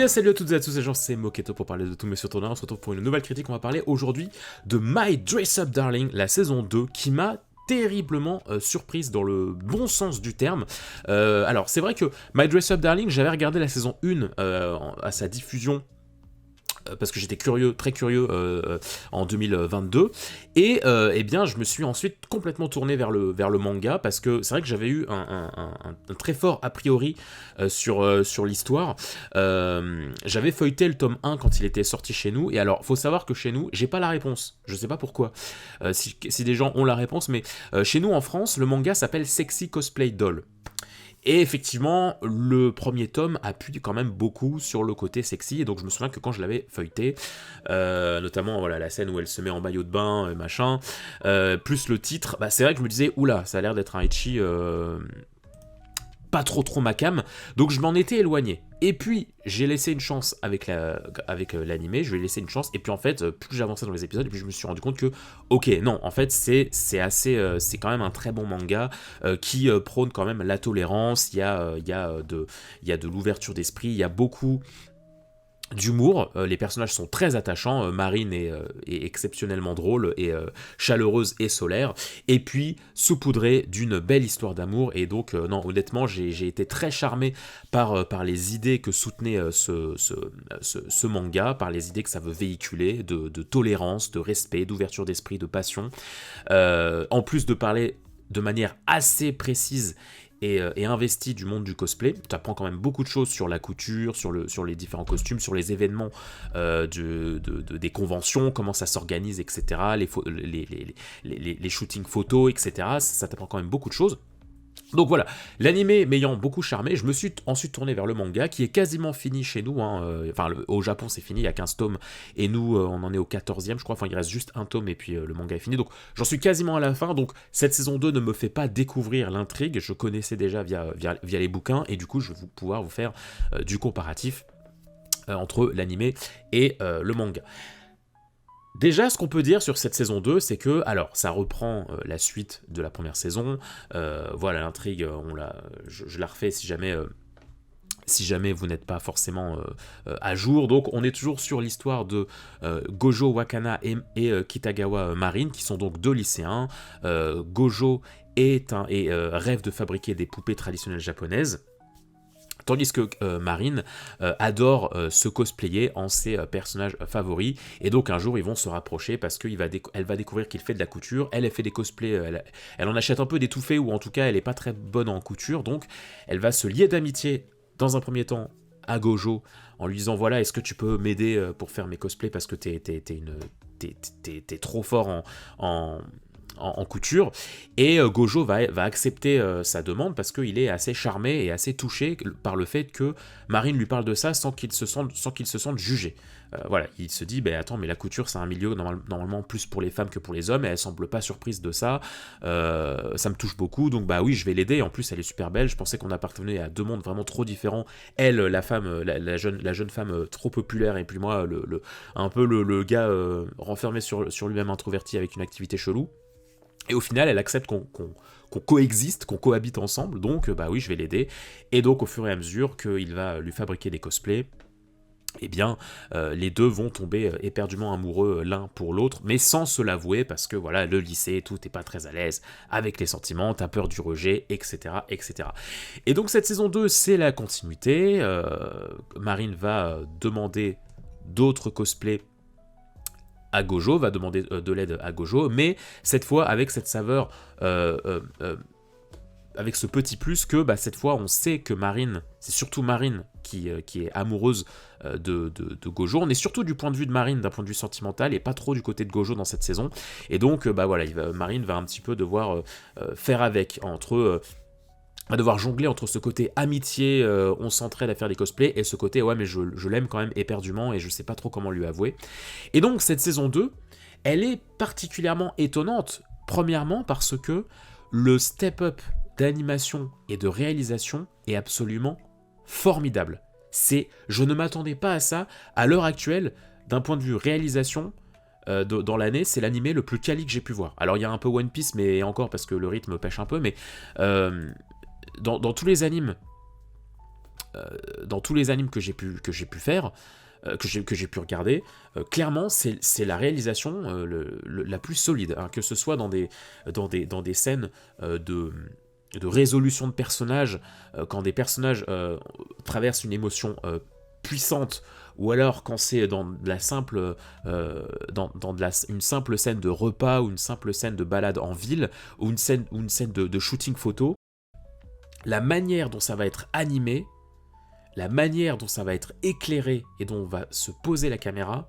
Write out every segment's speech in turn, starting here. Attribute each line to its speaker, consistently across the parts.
Speaker 1: bien salut à toutes et à tous, les gens, c'est Moketo pour parler de tout mais surtout on se retrouve pour une nouvelle critique. On va parler aujourd'hui de My Dress Up Darling, la saison 2, qui m'a terriblement surprise dans le bon sens du terme. Alors c'est vrai que My Dress Up Darling, j'avais regardé la saison 1 à sa diffusion parce que j'étais curieux, très curieux en 2022, et eh bien je me suis ensuite complètement tourné vers le manga, parce que c'est vrai que j'avais eu un très fort a priori sur l'histoire. J'avais feuilleté le tome 1 quand il était sorti chez nous, et alors faut savoir que chez nous, j'ai pas la réponse, je sais pas pourquoi, si des gens ont la réponse, mais chez nous en France, le manga s'appelle Sexy Cosplay Doll. Et effectivement, le premier tome appuie quand même beaucoup sur le côté sexy, et donc je me souviens que quand je l'avais feuilleté, notamment voilà, la scène où elle se met en maillot de bain, machin, plus le titre, bah, c'est vrai que je me disais, oula, ça a l'air d'être un ecchi pas trop ma cam, donc je m'en étais éloigné. Et puis j'ai laissé une chance avec l'animé, je lui ai laissé une chance, et puis en fait plus j'avançais dans les épisodes, et puis je me suis rendu compte que ok, non, en fait c'est quand même un très bon manga qui prône quand même la tolérance. Il y a de l'ouverture d'esprit, il y a beaucoup d'humour, les personnages sont très attachants, Marine est exceptionnellement drôle et chaleureuse et solaire, et puis saupoudrée d'une belle histoire d'amour, et donc non, honnêtement j'ai été très charmé par les idées que soutenait ce manga, par les idées que ça veut véhiculer, de tolérance, de respect, d'ouverture d'esprit, de passion, en plus de parler de manière assez précise et investi du monde du cosplay. Tu apprends quand même beaucoup de choses sur la couture, sur les différents costumes, sur les événements des conventions, comment ça s'organise, etc., les shootings photos, etc. Ça t'apprend quand même beaucoup de choses. Donc voilà, l'animé m'ayant beaucoup charmé, je me suis ensuite tourné vers le manga, qui est quasiment fini chez nous, enfin au Japon c'est fini, il y a 15 tomes, et nous on en est au 14e je crois, enfin il reste juste un tome et puis le manga est fini, donc j'en suis quasiment à la fin, donc cette saison 2 ne me fait pas découvrir l'intrigue, je connaissais déjà via les bouquins, et du coup je vais pouvoir vous faire du comparatif entre l'animé et le manga. Déjà, ce qu'on peut dire sur cette saison 2, c'est que, alors, ça reprend la suite de la première saison, voilà, l'intrigue, je la refais si jamais vous n'êtes pas forcément à jour. Donc on est toujours sur l'histoire de Gojo Wakana et Kitagawa Marine, qui sont donc deux lycéens. Gojo rêve de fabriquer des poupées traditionnelles japonaises, tandis que Marine adore se cosplayer en ses personnages favoris, et donc un jour ils vont se rapprocher parce qu'elle va découvrir qu'il fait de la couture, elle fait des cosplays, elle en achète un peu d'étouffés, ou en tout cas elle est pas très bonne en couture, donc elle va se lier d'amitié dans un premier temps à Gojo en lui disant voilà, est-ce que tu peux m'aider pour faire mes cosplays parce que t'es trop fort en couture, et Gojo va accepter sa demande parce qu'il est assez charmé et assez touché par le fait que Marine lui parle de ça sans qu'il se sente jugé. Voilà, il se dit, attends, mais la couture c'est un milieu normalement plus pour les femmes que pour les hommes, et elle semble pas surprise de ça, ça me touche beaucoup, donc bah oui, je vais l'aider. En plus elle est super belle, je pensais qu'on appartenait à deux mondes vraiment trop différents, elle, la femme, la jeune femme trop populaire, et puis moi, un peu le gars renfermé sur lui-même, introverti avec une activité chelou. Et au final, elle accepte qu'on coexiste, qu'on cohabite ensemble, donc bah oui, je vais l'aider. Et donc au fur et à mesure qu'il va lui fabriquer des cosplays, eh bien, les deux vont tomber éperdument amoureux l'un pour l'autre, mais sans se l'avouer, parce que voilà, le lycée, tout n'est pas très à l'aise avec les sentiments, t'as peur du rejet, etc., etc. Et donc cette saison 2, c'est la continuité. Marine va demander d'autres cosplays à Gojo, va demander de l'aide à Gojo, mais cette fois avec cette saveur, avec ce petit plus que cette fois on sait que Marine, c'est surtout Marine qui est amoureuse de Gojo. On est surtout du point de vue de Marine, d'un point de vue sentimental, et pas trop du côté de Gojo dans cette saison, et donc voilà, Marine va un petit peu devoir faire avec, va devoir jongler entre ce côté amitié, on s'entraide à faire des cosplays, et ce côté ouais mais je l'aime quand même éperdument et je sais pas trop comment lui avouer. Et donc cette saison 2, elle est particulièrement étonnante, premièrement parce que le step-up d'animation et de réalisation est absolument formidable. Je ne m'attendais pas à ça. À l'heure actuelle, d'un point de vue réalisation, dans l'année, c'est l'animé le plus quali que j'ai pu voir. Alors il y a un peu One Piece, mais encore parce que le rythme pêche un peu, mais dans tous les animes dans tous les animes que j'ai pu faire, que j'ai pu regarder, clairement c'est la réalisation la plus solide, hein, que ce soit dans des scènes de résolution de personnages, quand des personnages traversent une émotion puissante, ou alors quand c'est dans de la simple, une simple scène de repas, ou une simple scène de balade en ville, ou une scène de shooting photo, la manière dont ça va être animé, la manière dont ça va être éclairé et dont on va se poser la caméra,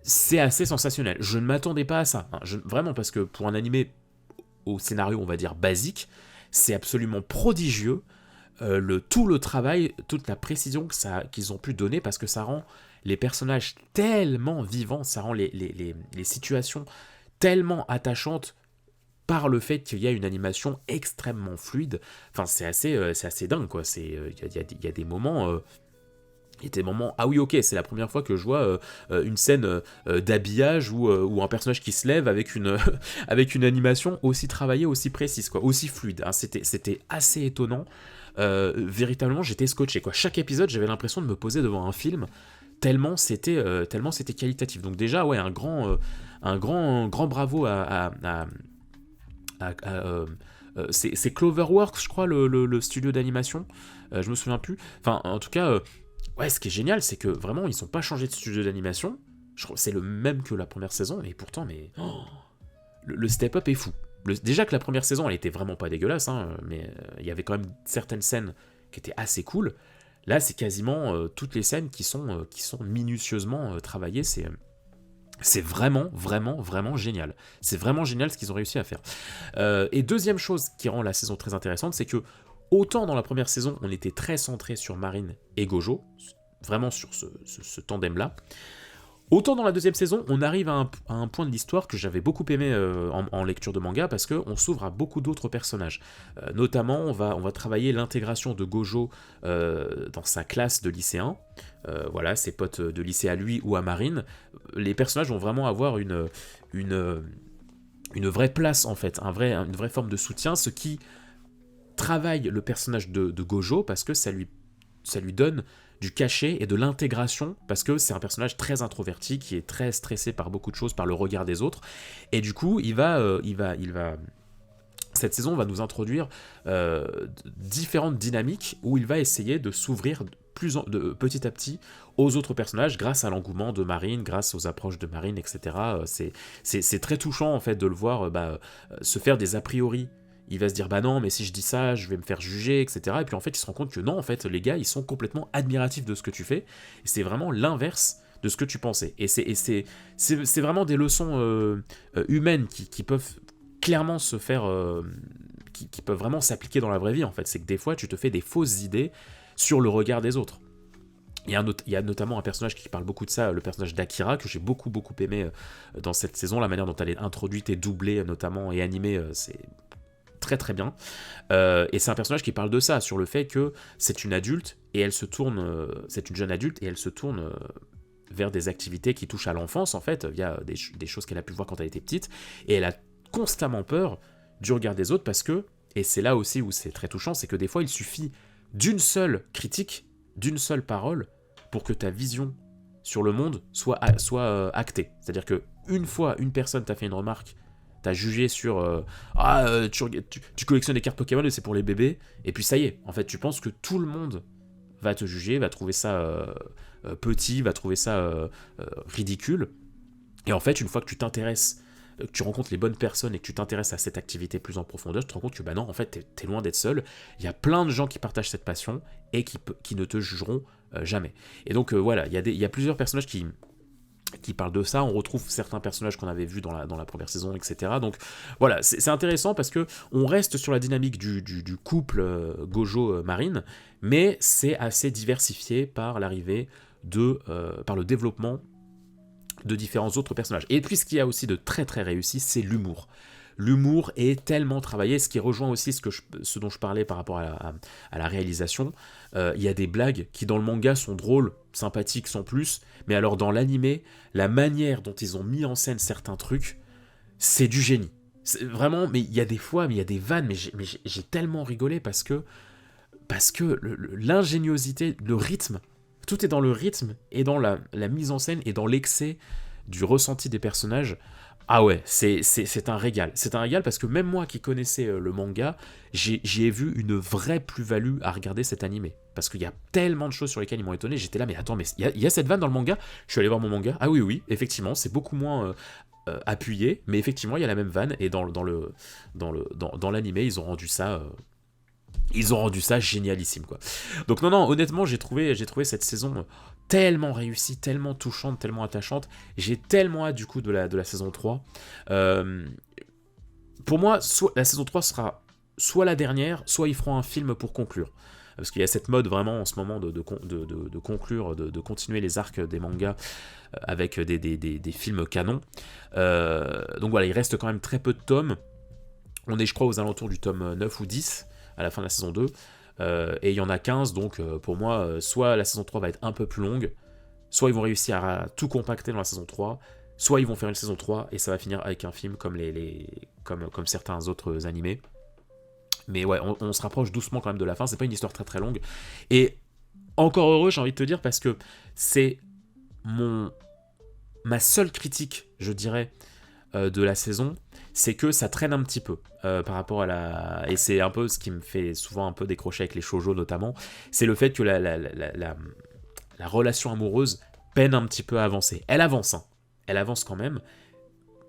Speaker 1: c'est assez sensationnel. Je ne m'attendais pas à ça, hein. Vraiment, parce que pour un animé au scénario, on va dire, basique, c'est absolument prodigieux, tout le travail, toute la précision qu'ils ont pu donner, parce que ça rend les personnages tellement vivants, ça rend les situations tellement attachantes, par le fait qu'il y a une animation extrêmement fluide. Enfin, c'est assez dingue, quoi. Il y a des moments... il y a des moments, ah oui, ok, c'est la première fois que je vois une scène d'habillage ou un personnage qui se lève avec une, avec une animation aussi travaillée, aussi précise, quoi, aussi fluide, hein. C'était assez étonnant. Véritablement, j'étais scotché, quoi. Chaque épisode, j'avais l'impression de me poser devant un film, tellement c'était qualitatif. Donc déjà, ouais, un grand bravo c'est Cloverworks, je crois, le studio d'animation. Je me souviens plus. Enfin, en tout cas, ouais, ce qui est génial, c'est que vraiment, ils sont pas changés de studio d'animation. Je crois que c'est le même que la première saison, et pourtant, le step-up est fou. Déjà que la première saison, elle était vraiment pas dégueulasse, hein, mais il y avait quand même certaines scènes qui étaient assez cool. Là, c'est quasiment toutes les scènes qui sont minutieusement travaillées. C'est vraiment, vraiment, vraiment génial. C'est vraiment génial ce qu'ils ont réussi à faire. Et deuxième chose qui rend la saison très intéressante, c'est que autant dans la première saison, on était très centré sur Marine et Gojo, vraiment sur ce tandem-là, autant dans la deuxième saison, on arrive à un point de l'histoire que j'avais beaucoup aimé en lecture de manga, parce qu'on s'ouvre à beaucoup d'autres personnages. Notamment, on va travailler l'intégration de Gojo dans sa classe de lycéens. Voilà, ses potes de lycée à lui ou à Marine. Les personnages vont vraiment avoir une vraie place, en fait, une vraie forme de soutien, ce qui travaille le personnage de Gojo, parce que ça lui donne du cachet et de l'intégration, parce que c'est un personnage très introverti, qui est très stressé par beaucoup de choses, par le regard des autres, et du coup, cette saison va nous introduire différentes dynamiques, où il va essayer de s'ouvrir petit à petit aux autres personnages, grâce à l'engouement de Marine, grâce aux approches de Marine, etc. C'est très touchant, en fait, de le voir se faire des a priori. Il va se dire, bah non, mais si je dis ça, je vais me faire juger, etc. Et puis en fait, il se rend compte que non, en fait, les gars, ils sont complètement admiratifs de ce que tu fais. Et c'est vraiment l'inverse de ce que tu pensais. Et c'est vraiment des leçons humaines qui peuvent clairement se faire... qui peuvent vraiment s'appliquer dans la vraie vie, en fait. C'est que des fois, tu te fais des fausses idées sur le regard des autres. Il y a notamment un personnage qui parle beaucoup de ça, le personnage d'Akira, que j'ai beaucoup aimé dans cette saison. La manière dont elle est introduite et doublée, notamment, et animée, c'est très très bien. Et c'est un personnage qui parle de ça, sur le fait que c'est une adulte, et elle se tourne... c'est une jeune adulte, et elle se tourne... vers des activités qui touchent à l'enfance, en fait, via des choses qu'elle a pu voir quand elle était petite, et elle a constamment peur du regard des autres, parce que, et c'est là aussi où c'est très touchant, c'est que des fois, il suffit d'une seule critique, d'une seule parole, pour que ta vision sur le monde soit actée. C'est-à-dire que une fois, une personne t'a fait une remarque, t'as jugé sur tu collectionnes des cartes Pokémon et c'est pour les bébés, et puis ça y est, en fait, tu penses que tout le monde va te juger, va trouver ça petit, va trouver ça ridicule, et en fait, une fois que tu t'intéresses, que tu rencontres les bonnes personnes et que tu t'intéresses à cette activité plus en profondeur, tu te rends compte que bah non, en fait, t'es loin d'être seul. Il y a plein de gens qui partagent cette passion et qui ne te jugeront jamais. Et donc voilà, il y a plusieurs personnages qui parlent de ça. On retrouve certains personnages qu'on avait vus dans la première saison, etc. Donc voilà, c'est intéressant parce que on reste sur la dynamique du couple Gojo-Marine, mais c'est assez diversifié par l'arrivée par le développement de différents autres personnages. Et puis ce qui a aussi de très très réussi, c'est l'humour. L'humour est tellement travaillé, ce qui rejoint aussi ce dont je parlais par rapport à la réalisation. Il y a des blagues qui dans le manga sont drôles, sympathiques sans plus, mais alors dans l'animé, la manière dont ils ont mis en scène certains trucs, c'est du génie. C'est vraiment, mais il y a des fois, mais il y a des vannes, mais j'ai tellement rigolé parce que parce que l'ingéniosité, le rythme, tout est dans le rythme et dans la mise en scène et dans l'excès du ressenti des personnages. Ah ouais, c'est un régal. C'est un régal parce que même moi qui connaissais le manga, j'y ai vu une vraie plus-value à regarder cet animé. Parce qu'il y a tellement de choses sur lesquelles ils m'ont étonné. J'étais là, mais attends, mais il y a cette vanne dans le manga. Je suis allé voir mon manga. Ah oui, oui, effectivement, c'est beaucoup moins appuyé. Mais effectivement, il y a la même vanne. Et dans l'animé, ils ont rendu ça. Ils ont rendu ça génialissime, quoi. Donc non, honnêtement, j'ai trouvé cette saison tellement réussie, tellement touchante, tellement attachante. J'ai tellement hâte du coup de la saison 3. Pour moi, soit la saison 3 sera soit la dernière, soit ils feront un film pour conclure. Parce qu'il y a cette mode vraiment en ce moment de conclure, de continuer les arcs des mangas avec des films canons. Donc voilà, il reste quand même très peu de tomes. On est, je crois, aux alentours du tome 9 ou 10 à la fin de la saison 2. Et il y en a 15, donc pour moi, soit la saison 3 va être un peu plus longue, soit ils vont réussir à tout compacter dans la saison 3, soit ils vont faire une saison 3 et ça va finir avec un film comme, comme certains autres animés. Mais ouais, on se rapproche doucement quand même de la fin, c'est pas une histoire très très longue. Et encore heureux, j'ai envie de te dire, parce que c'est ma seule critique, je dirais, de la saison, c'est que ça traîne un petit peu par rapport à et c'est un peu ce qui me fait souvent un peu décrocher avec les shoujo notamment, c'est le fait que la relation amoureuse peine un petit peu à avancer. Elle avance, hein. Elle avance quand même,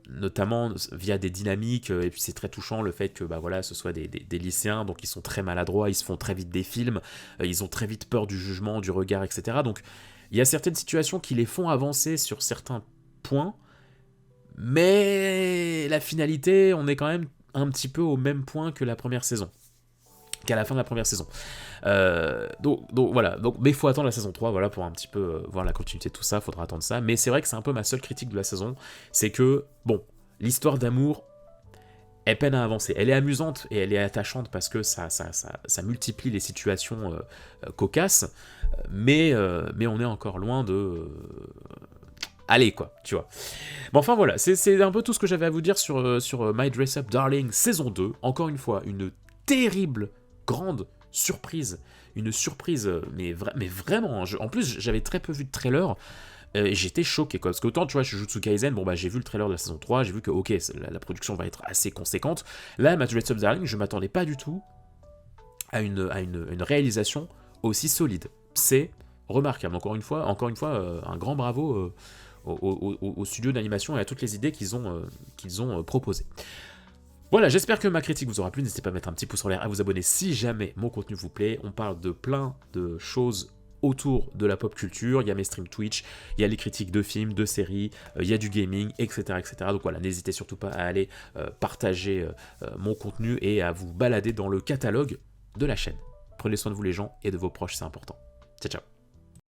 Speaker 1: notamment via des dynamiques, et puis c'est très touchant le fait que bah voilà, ce soit des lycéens, donc ils sont très maladroits, ils se font très vite des films, ils ont très vite peur du jugement, du regard, etc. Donc il y a certaines situations qui les font avancer sur certains points, mais la finalité, on est quand même un petit peu au même point que la première saison, qu'à la fin de la première saison. Donc voilà, mais il faut attendre la saison 3, voilà, pour un petit peu voir la continuité de tout ça, faudra attendre ça. Mais c'est vrai que c'est un peu ma seule critique de la saison, c'est que, bon, l'histoire d'amour, elle peine à avancer. Elle est amusante et elle est attachante parce que ça multiplie les situations cocasses, mais on est encore loin de... Allez, quoi, tu vois. Bon, enfin voilà, c'est un peu tout ce que j'avais à vous dire sur My Dress Up Darling saison 2. Encore une fois, une terrible, grande surprise. Une surprise, mais vraiment. En plus, j'avais très peu vu de trailer. J'étais choqué, quoi. Parce qu'autant, tu vois, Jujutsu Kaisen, bon, bah, j'ai vu le trailer de la saison 3, j'ai vu que, ok, la production va être assez conséquente. Là, My Dress Up Darling, je m'attendais pas du tout à une réalisation aussi solide. C'est remarquable. Encore une fois, un grand bravo au studio d'animation et à toutes les idées qu'ils ont proposées. Voilà, j'espère que ma critique vous aura plu. N'hésitez pas à mettre un petit pouce en l'air, à vous abonner si jamais mon contenu vous plaît. On parle de plein de choses autour de la pop culture. Il y a mes streams Twitch, il y a les critiques de films, de séries, il y a du gaming, etc. etc. Donc voilà, n'hésitez surtout pas à aller partager mon contenu et à vous balader dans le catalogue de la chaîne. Prenez soin de vous les gens et de vos proches, c'est important. Ciao, ciao.